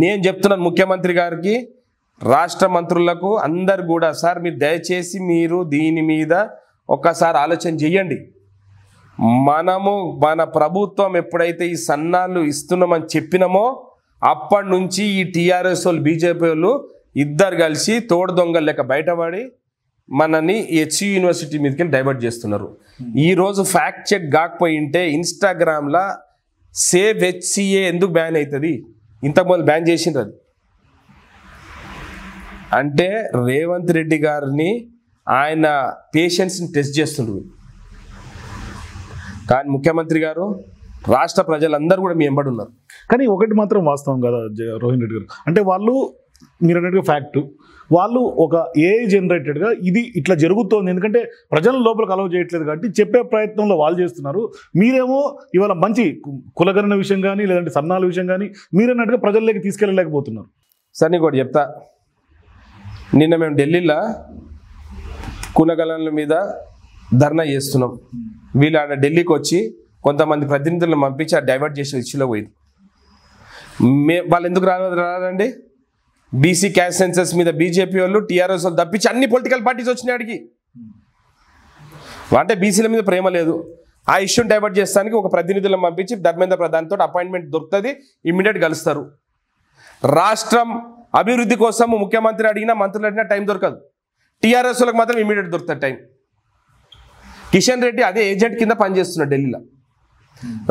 నేను చెప్తున్నాను ముఖ్యమంత్రి గారికి, రాష్ట్ర మంత్రులకు అందరు కూడా, సార్ మీరు దయచేసి మీరు దీని మీద ఒక్కసారి ఆలోచన చెయ్యండి. మన ప్రభుత్వం ఎప్పుడైతే ఈ సన్నాలు ఇస్తున్నామని చెప్పినామో అప్పటి నుంచి ఈ టీఆర్ఎస్ వాళ్ళు బీజేపీ వాళ్ళు ఇద్దరు కలిసి తోడు దొంగలు లెక్క బయటపడి మనని హెచ్యు యూనివర్సిటీ మీదకి డైవర్ట్ చేస్తున్నారు. ఈరోజు ఫ్యాక్ట్ చెక్ కాకపోయింటే ఇన్స్టాగ్రామ్లో సేవ్ హెచ్సిఏ ఎందుకు బ్యాన్ అవుతుంది? ఇంతకుముందు బ్యాన్ చేసిండ్రు. అది అంటే రేవంత్ రెడ్డి గారిని ఆయన పేషెన్స్ని టెస్ట్ చేస్తుండ్రు. కానీ ముఖ్యమంత్రి గారు, రాష్ట్ర ప్రజలందరూ కూడా మీ వెంబడి ఉన్నారు. కానీ ఒకటి మాత్రం వాస్తవం కదా రోహిన్ రెడ్డి గారు, అంటే వాళ్ళు మీరు అన్నట్టుగా ఫ్యాక్ట్, వాళ్ళు ఒక ఏఐ జనరేటెడ్గా ఇది ఇట్లా జరుగుతోంది, ఎందుకంటే ప్రజల లోపలికి అలౌ చేయట్లేదు కాబట్టి చెప్పే ప్రయత్నంలో వాళ్ళు చేస్తున్నారు. మీరేమో ఇవాళ మంచి కులగణన విషయం కానీ లేదంటే సన్నాల విషయం కానీ మీరన్నట్టుగా ప్రజల్లోకి తీసుకెళ్ళలేకపోతున్నారు. సార్ నీకు ఒకటి చెప్తా, నిన్న మేము ఢిల్లీలో కులగణనల మీద ధర్నా చేస్తున్నాం. వీళ్ళు ఆడ ఢిల్లీకి వచ్చి కొంతమంది ప్రతినిధులను పంపించి ఆ డైవర్ట్ చేసే ఇష్యూలో పోయింది. వాళ్ళు ఎందుకు రాదండి? బీసీ క్యాస్ట్ సెన్సస్ మీద బీజేపీ వాళ్ళు టీఆర్ఎస్ వాళ్ళు తప్పించి అన్ని పొలిటికల్ పార్టీస్ వచ్చినాయి అడిగి. అంటే బీసీల మీద ప్రేమ లేదు, ఆ ఇష్యూని డైవర్ట్ చేస్తానికి ఒక ప్రతినిధులను పంపించి ధర్మేంద్ర ప్రధాన్తో అపాయింట్మెంట్ దొరుకుతుంది, ఇమ్మీడియట్ కలుస్తారు. రాష్ట్రం అభివృద్ధి కోసం ముఖ్యమంత్రి అడిగినా మంత్రులు అడిగినా టైం దొరకదు, టీఆర్ఎస్ వాళ్ళకి మాత్రం ఇమ్మీడియట్ దొరుకుతుంది టైం. కిషన్ రెడ్డి అదే ఏజెంట్ కింద పనిచేస్తున్నాడు ఢిల్లీలో.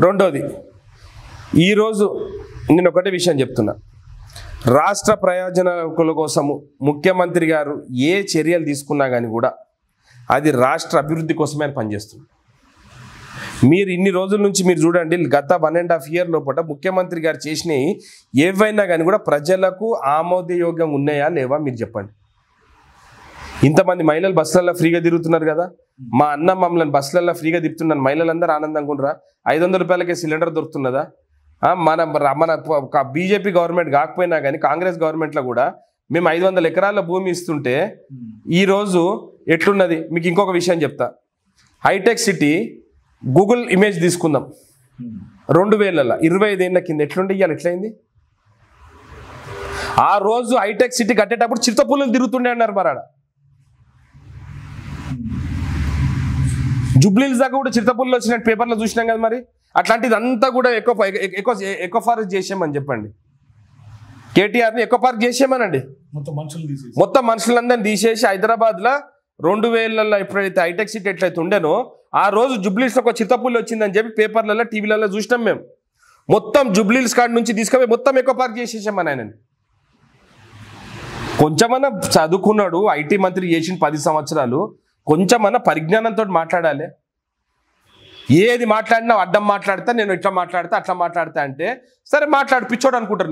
రెండోది, ఈరోజు నేను ఒకటే విషయం చెప్తున్నా, రాష్ట్ర ప్రయోజనాల కోసము ముఖ్యమంత్రి గారు ఏ చర్యలు తీసుకున్నా కానీ కూడా అది రాష్ట్ర అభివృద్ధి కోసమే ఆయన పనిచేస్తుంది. మీరు ఇన్ని రోజుల నుంచి మీరు చూడండి, గత 1.5 year లోపల ముఖ్యమంత్రి గారు చేసినవి ఏవైనా కానీ కూడా ప్రజలకు ఆమోదయోగ్యం ఉన్నాయా లేవా మీరు చెప్పండి. ఇంతమంది మహిళలు బస్సులలో ఫ్రీగా తిరుగుతున్నారు కదా, మా అన్న మమ్మల్ని బస్సులలో ఫ్రీగా తిప్పుతున్నాను, మహిళలందరూ ఆనందంగా ఉండరా? 500 రూపాయలకే సిలిండర్ దొరుకుతున్నదా? మన బీజేపీ గవర్నమెంట్ కాకపోయినా కానీ కాంగ్రెస్ గవర్నమెంట్లో కూడా మేము 500 ఎకరాల భూమి ఇస్తుంటే ఈరోజు ఎట్లున్నది? మీకు ఇంకొక విషయం చెప్తా, హైటెక్ సిటీ గూగుల్ ఇమేజ్ తీసుకుందాం, 2000 25 ఏళ్ళ కింద ఎట్లుండే, ఇవాళ ఎట్లయింది? ఆ రోజు హైటెక్ సిటీ కట్టేటప్పుడు చిరుతపుల్లు తిరుగుతుండే అన్నారు మరాడ. జుబ్లీల్స్ దాకా కూడా చిరుతపుల్లు వచ్చినట్టు పేపర్లో చూసినాం కదా. మరి అట్లాంటిది అంతా కూడా ఎక్కువ ఫారెస్ట్ చేసామని చెప్పండి. కేటీఆర్ని ఎక్కువ పార్క్ చేసామనండి, మొత్తం మనుషులందరినీ తీసేసి హైదరాబాద్లో 2000 ఎప్పుడైతే హైటెక్ సిటీ ఎట్లయితే ఉండేనో ఆ రోజు జుబ్లీల్స్ ఒక చిరుతపుల్లు వచ్చిందని చెప్పి పేపర్లలో టీవీలలో చూసినాం మేము. మొత్తం జుబ్లీల్స్ కాడ నుంచి తీసుకుపోయి మొత్తం ఎక్కువ పార్క్ చేసేసామని ఆయనని. కొంచెమన్నా చదువుకున్నాడు, ఐటీ మంత్రి చేసిన 10 సంవత్సరాలు, కొంచెమన్నా పరిజ్ఞానంతో మాట్లాడాలి. ఏది మాట్లాడినా అడ్డం మాట్లాడతా, నేను ఇట్లా మాట్లాడతా అట్లా మాట్లాడతా అంటే సరే మాట్లాడు, పిచ్చోడు అనుకుంటారు.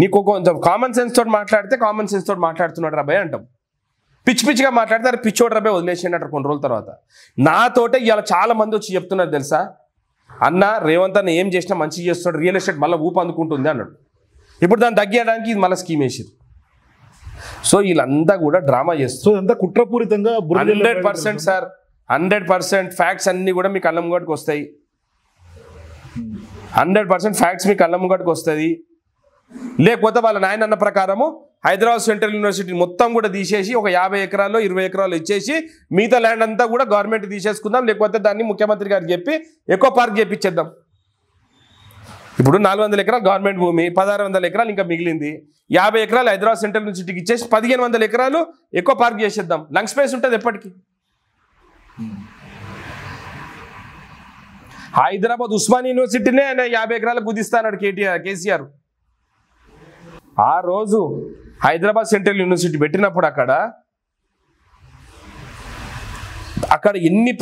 నీకు కొంచెం కామన్ సెన్స్ తోటి మాట్లాడితే కామన్ సెన్స్ తోటి మాట్లాడుతున్నాడు రాబాయ్ అంటాం, పిచ్చి పిచ్చిగా మాట్లాడితే అరే పిచ్చోడు రాబాయ్ వదిలేసేయండి కొన్ని రోజుల తర్వాత. నాతోటే ఇవాళ చాలా మంది వచ్చి చెప్తున్నారు తెలుసా, అన్న రేవంత్ అన్న ఏం చేసినా మంచిగా చేస్తున్నాడు, రియల్ ఎస్టేట్ మళ్ళీ ఊపు అందుకుంటుంది అన్నాడు. ఇప్పుడు దాన్ని తగ్గియడానికి ఇది మళ్ళీ స్కీమ్ వేసారు. సో వీళ్ళంతా కూడా డ్రామా చేస్తారు, ఇదంతా కుట్రపూరితంగా 100% సార్, 100% ఫ్యాక్ట్స్ అన్ని కూడా మీ కళ్ళ ముంగటికి వస్తాయి. 100% ఫ్యాక్ట్స్ మీ కళ్ళ ముంగటికి వస్తుంది. లేకపోతే వాళ్ళ నాయన అన్న ప్రకారము హైదరాబాద్ సెంట్రల్ యూనివర్సిటీ మొత్తం కూడా తీసేసి ఒక 50 ఎకరాలు 20 ఎకరాలు ఇచ్చేసి మిగతా ల్యాండ్ అంతా కూడా గవర్నమెంట్ తీసేసుకుందాం, లేకపోతే దాన్ని ముఖ్యమంత్రి గారికి చెప్పి ఎక్కువ పార్క్ చేపించేద్దాం. ఇప్పుడు 400 ఎకరాలు గవర్నమెంట్ భూమి, 1600 ఎకరాలు ఇంకా మిగిలింది, 50 ఎకరాలు హైదరాబాద్ సెంట్రల్ యూనివర్సిటీకి ఇచ్చేసి 1500 ఎకరాలు ఎక్కువ పార్క్ చేసేద్దాం. లంగ్ స్పేస్ ఉంటుంది ఎప్పటికీ. హైదరాబాద్ ఉస్మానియా యూనివర్సిటీనే ఆయన 50 ఎకరాలకు కుదిస్తా అన్నాడు కేసీఆర్. ఆ రోజు హైదరాబాద్ సెంట్రల్ యూనివర్సిటీ పెట్టినప్పుడు అక్కడ ఎన్ని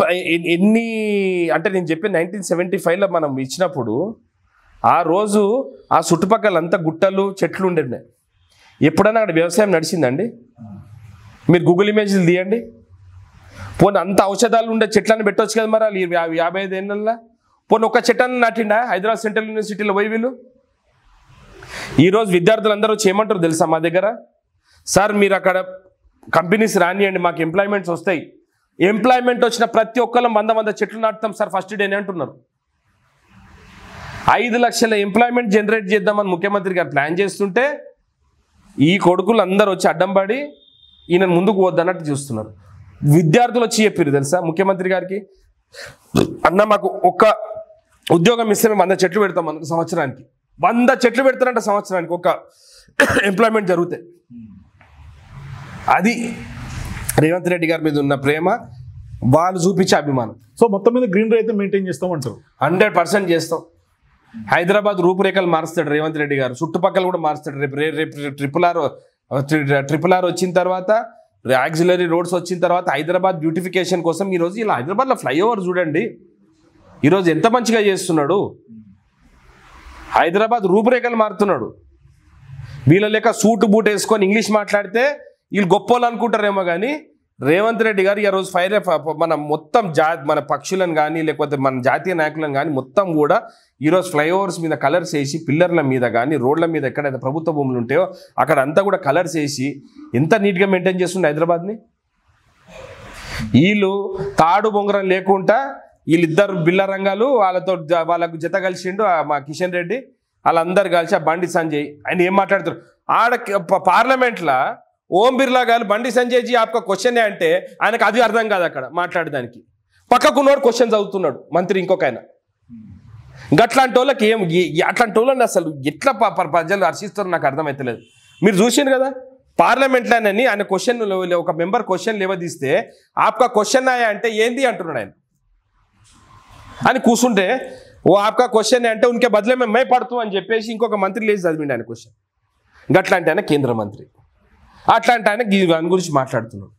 అంటే నేను చెప్పిన 1975లో మనం ఇచ్చినప్పుడు ఆ రోజు ఆ చుట్టుపక్కల అంతా గుట్టలు చెట్లు ఉండేవి. ఎప్పుడైనా అక్కడ వ్యవసాయం నడిచిందండి? మీరు గూగుల్ ఇమేజ్లు తీయండి. పోనీ అంత ఔషధాలు ఉండే చెట్లను పెట్టవచ్చు కదా మరి 55 ఏళ్ళల్లో. పోనీ ఒక్క చెట్లను నాటిండా హైదరాబాద్ సెంట్రల్ యూనివర్సిటీలో పోయి వీళ్ళు? ఈరోజు విద్యార్థులందరూ చేయమంటారు తెలుసా మా దగ్గర, సార్ మీరు అక్కడ కంపెనీస్ రానియండి, మాకు ఎంప్లాయ్మెంట్స్ వస్తాయి. ఎంప్లాయ్మెంట్ వచ్చిన ప్రతి ఒక్కళ్ళం 100 చెట్లు నాటుతాం సార్ ఫస్ట్ డేనే అంటున్నారు. 5 లక్షల ఎంప్లాయ్మెంట్ జనరేట్ చేద్దామని ముఖ్యమంత్రి గారు ప్లాన్ చేస్తుంటే ఈ కొడుకులు అందరూ వచ్చి అడ్డం పడి ఈయన ముందుకు వద్దన్నట్టు చూస్తున్నారు. విద్యార్థులు వచ్చి చెప్పారు తెలుసా ముఖ్యమంత్రి గారికి, అన్న మాకు ఒక్క ఉద్యోగం ఇస్తే మేము 100 చెట్లు పెడతాం మనకు సంవత్సరానికి. 100 చెట్లు పెడతారంట సంవత్సరానికి ఒక ఎంప్లాయ్మెంట్ జరుగుతాయి. అది రేవంత్ రెడ్డి గారి మీద ఉన్న ప్రేమ, వాళ్ళు చూపించే అభిమానం. సో మొత్తం మీద గ్రీనరీ అయితే మెయింటైన్ చేస్తాం అంటారు? 100% చేస్తాం. హైదరాబాద్ రూపురేఖలు మారుస్తాడు రేవంత్ రెడ్డి గారు, చుట్టుపక్కల కూడా మారుస్తాడు. రేపు ట్రిపుల్ ఆర్ వచ్చిన తర్వాత, యాక్సిలరీ రోడ్స్ వచ్చిన తర్వాత హైదరాబాద్ బ్యూటిఫికేషన్ కోసం ఈరోజు ఇలా హైదరాబాద్లో ఫ్లైఓవర్ చూడండి ఈరోజు ఎంత మంచిగా చేస్తున్నాడు. హైదరాబాద్ రూపురేఖలు మారుతున్నాడు. వీళ్ళ లేక సూటు బూట్ వేసుకొని ఇంగ్లీష్ మాట్లాడితే వీళ్ళు గొప్పోళ్ళు అనుకుంటారేమో కానీ రేవంత్ రెడ్డి గారు ఈరోజు మన మొత్తం మన పక్షులను కానీ లేకపోతే మన జాతీయ నాయకులను కానీ మొత్తం కూడా ఈరోజు ఫ్లైఓవర్స్ మీద కలర్స్ వేసి, పిల్లర్ల మీద కానీ రోడ్ల మీద ఎక్కడైతే ప్రభుత్వ భూములు ఉంటాయో అక్కడ అంతా కూడా కలర్స్ వేసి ఎంత నీట్గా మెయింటైన్ చేస్తుంది హైదరాబాద్ని. వీళ్ళు తాడు బొంగరం లేకుండా వీళ్ళిద్దరు బిల్ల రంగాలు వాళ్ళకు జత కలిసిండు మా కిషన్ రెడ్డి, వాళ్ళందరూ కలిసి ఆ బండి సంజయ్ ఆయన ఏం మాట్లాడుతారు ఆడ పార్లమెంట్లో. ఓం బిర్లా గారు బండి సంజయ్ జీ ఆప్కా క్వశ్చన్ అంటే ఆయనకు అది అర్థం కాదు అక్కడ మాట్లాడడానికి. పక్కకున్నోడు క్వశ్చన్ చదువుతున్నాడు మంత్రి ఇంకొక ఆయన. అట్లాంటి వాళ్ళకి అట్లాంటి వాళ్ళని అసలు ఎట్లా ప్రజలు హర్షిస్తారో నాకు అర్థమవుతలేదు. మీరు చూసిండు కదా పార్లమెంట్లోనని ఆయన క్వశ్చన్ ఒక మెంబర్ క్వశ్చన్ లేవదీస్తే ఆప్కా క్వశ్చన్ ఆయా అంటే ఏంది అంటున్నాడు ఆయన. అని కూర్చుంటే ఓ ఆప్కా క్వశ్చన్ అంటే ఉనికే బదులే మేము మే పడుతూ అని చెప్పేసి ఇంకొక మంత్రి లేచి చదివిండి ఆయన క్వశ్చన్. గట్లాంటి ఆయన కేంద్ర మంత్రి, అట్లాంటి ఆయన దాని గురించి మాట్లాడుతున్నాడు.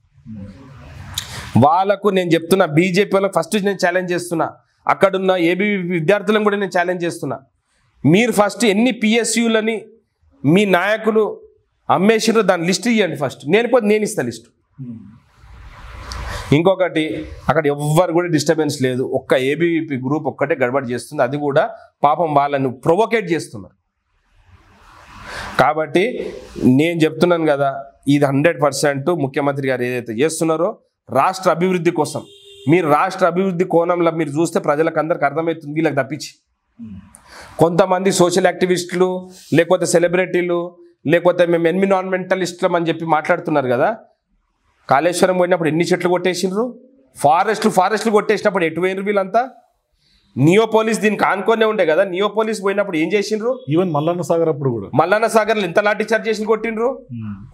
వాళ్ళకు నేను చెప్తున్నా, బీజేపీ వాళ్ళకి ఫస్ట్ నేను ఛాలెంజ్ చేస్తున్నా, అక్కడున్న ఏబీవీ విద్యార్థులను కూడా నేను ఛాలెంజ్ చేస్తున్నా. మీరు ఫస్ట్ ఎన్ని పిఎస్యులని మీ నాయకులు అమ్మేసిరో దాని లిస్ట్ ఇవ్వండి ఫస్ట్. నేను ఇస్తాను లిస్టు. ఇంకొకటి, అక్కడ ఎవ్వరు కూడా డిస్టర్బెన్స్ లేదు, ఒక్క ఏబీవీపీ గ్రూప్ ఒక్కటే గడబడి చేస్తుంది, అది కూడా పాపం వాళ్ళను ప్రొవోకేట్ చేస్తున్నారు. కాబట్టి నేను చెప్తున్నాను కదా, ఇది 100% ముఖ్యమంత్రి గారు ఏదైతే చేస్తున్నారో రాష్ట్ర అభివృద్ధి కోసం, మీరు రాష్ట్ర అభివృద్ధి కోణంలో మీరు చూస్తే ప్రజలకు అందరికి అర్థమవుతుంది. వీళ్ళకి తప్పించి కొంతమంది సోషల్ యాక్టివిస్టులు లేకపోతే సెలబ్రిటీలు లేకపోతే మేము ఎన్విరాన్మెంటలిస్టులం అని చెప్పి మాట్లాడుతున్నారు కదా. కాళేశ్వరం పోయినప్పుడు ఎన్ని చెట్లు కొట్టేసిండ్రు, ఫారెస్ట్లు కొట్టేసినప్పుడు ఎటు పోయినరు వీళ్ళంతా. నియోపోలిస్ దీనికి ఆనుకొనే ఉండే కదా, నియోపోలిస్ పోయినప్పుడు ఏం చేసిండ్రు. ఈవెన్ మల్లన్న సాగర్ అప్పుడు కూడా మల్లన్న సాగర్లో ఎంత లాఠీ చార్జ్ చేసి కొట్టిండ్రు.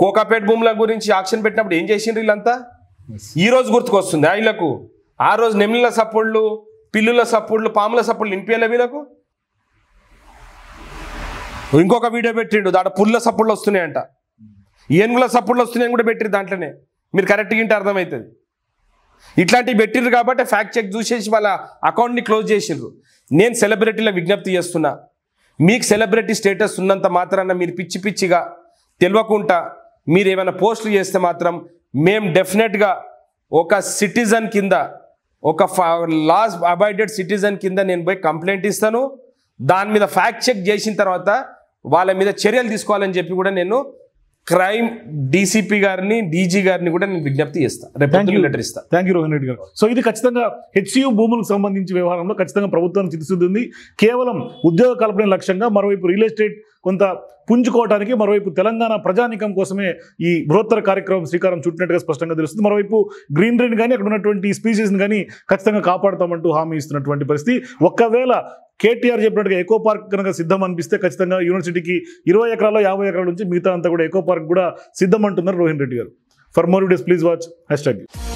కోకాపేట భూముల గురించి ఆక్షన్ పెట్టినప్పుడు ఏం చేసిండ్రు వీళ్ళంతా. ఈ రోజు గుర్తుకొస్తుంది వీళ్ళకు. ఆ రోజు నెమ్మిల సప్పుళ్ళు, పిల్లుల సప్పుళ్ళు, పాముల సప్పుళ్ళు నింపేయాలి వీళ్ళకు. ఇంకొక వీడియో పెట్టిండు, దాంట్లో పుల్ల సప్పుళ్ళు వస్తున్నాయంట, ఏనుగుల సప్పుళ్ళు వస్తున్నాయని కూడా పెట్టిరు దాంట్లోనే. మీరు కరెక్ట్గా ఇంటే అర్థమవుతుంది. ఇట్లాంటివి పెట్టిర్రు కాబట్టి ఫ్యాక్ట్ చెక్ చూసేసి వాళ్ళ అకౌంట్ని క్లోజ్ చేసిర్రు. నేను సెలబ్రిటీల విజ్ఞప్తి చేస్తున్నా, మీకు సెలబ్రిటీ స్టేటస్ ఉన్నంత మాత్రాన మీరు పిచ్చిగా తెలియకుండా మీరు ఏమైనా పోస్టులు చేస్తే మాత్రం మేము డెఫినెట్గా ఒక సిటిజన్ కింద, ఒక లాస్ అబైడెడ్ సిటిజన్ కింద నేను పోయి కంప్లైంట్ ఇస్తాను. దాని మీద ఫ్యాక్ట్ చెక్ చేసిన తర్వాత వాళ్ళ మీద చర్యలు తీసుకోవాలని చెప్పి కూడా నేను క్రైమ్ డీసీపీ గారిని, డీజీ గారిని కూడా నేను విజ్ఞప్తి చేస్తాను. రేపు లెటర్ ఇస్తాను. థ్యాంక్ యూ రోహన్ రెడ్డి గారు. సో ఇది ఖచ్చితంగా హెచ్సియు భూములకు సంబంధించి వ్యవహారంలో ఖచ్చితంగా ప్రభుత్వానికి చిత్తశుద్ధి ఉంది. కేవలం ఉద్యోగ కల్పన లక్ష్యంగా మరోవైపు రియల్ ఎస్టేట్ కొంత పుంజుకోవడానికి, మరోవైపు తెలంగాణ ప్రజానికం కోసమే ఈ బృహత్తర కార్యక్రమం శ్రీకారం చుట్టినట్టుగా స్పష్టంగా తెలుస్తుంది. మరోవైపు గ్రీనరీని కానీ అక్కడ ఉన్నటువంటి స్పీసీస్ని కానీ ఖచ్చితంగా కాపాడుతామంటూ హామీ ఇస్తున్నటువంటి పరిస్థితి. ఒకవేళ కేటీఆర్ చెప్పినట్టుగా ఎకో పార్క్ కనుక సిద్ధం అనిపిస్తే ఖచ్చితంగా యూనివర్సిటీకి 20 ఎకరాలు 50 ఎకరాల నుంచి మిగతా అంతా కూడా ఎకో పార్క్ కూడా సిద్ధం అంటున్నారు రోహన్ రెడ్డి గారు. For more videos please watch #.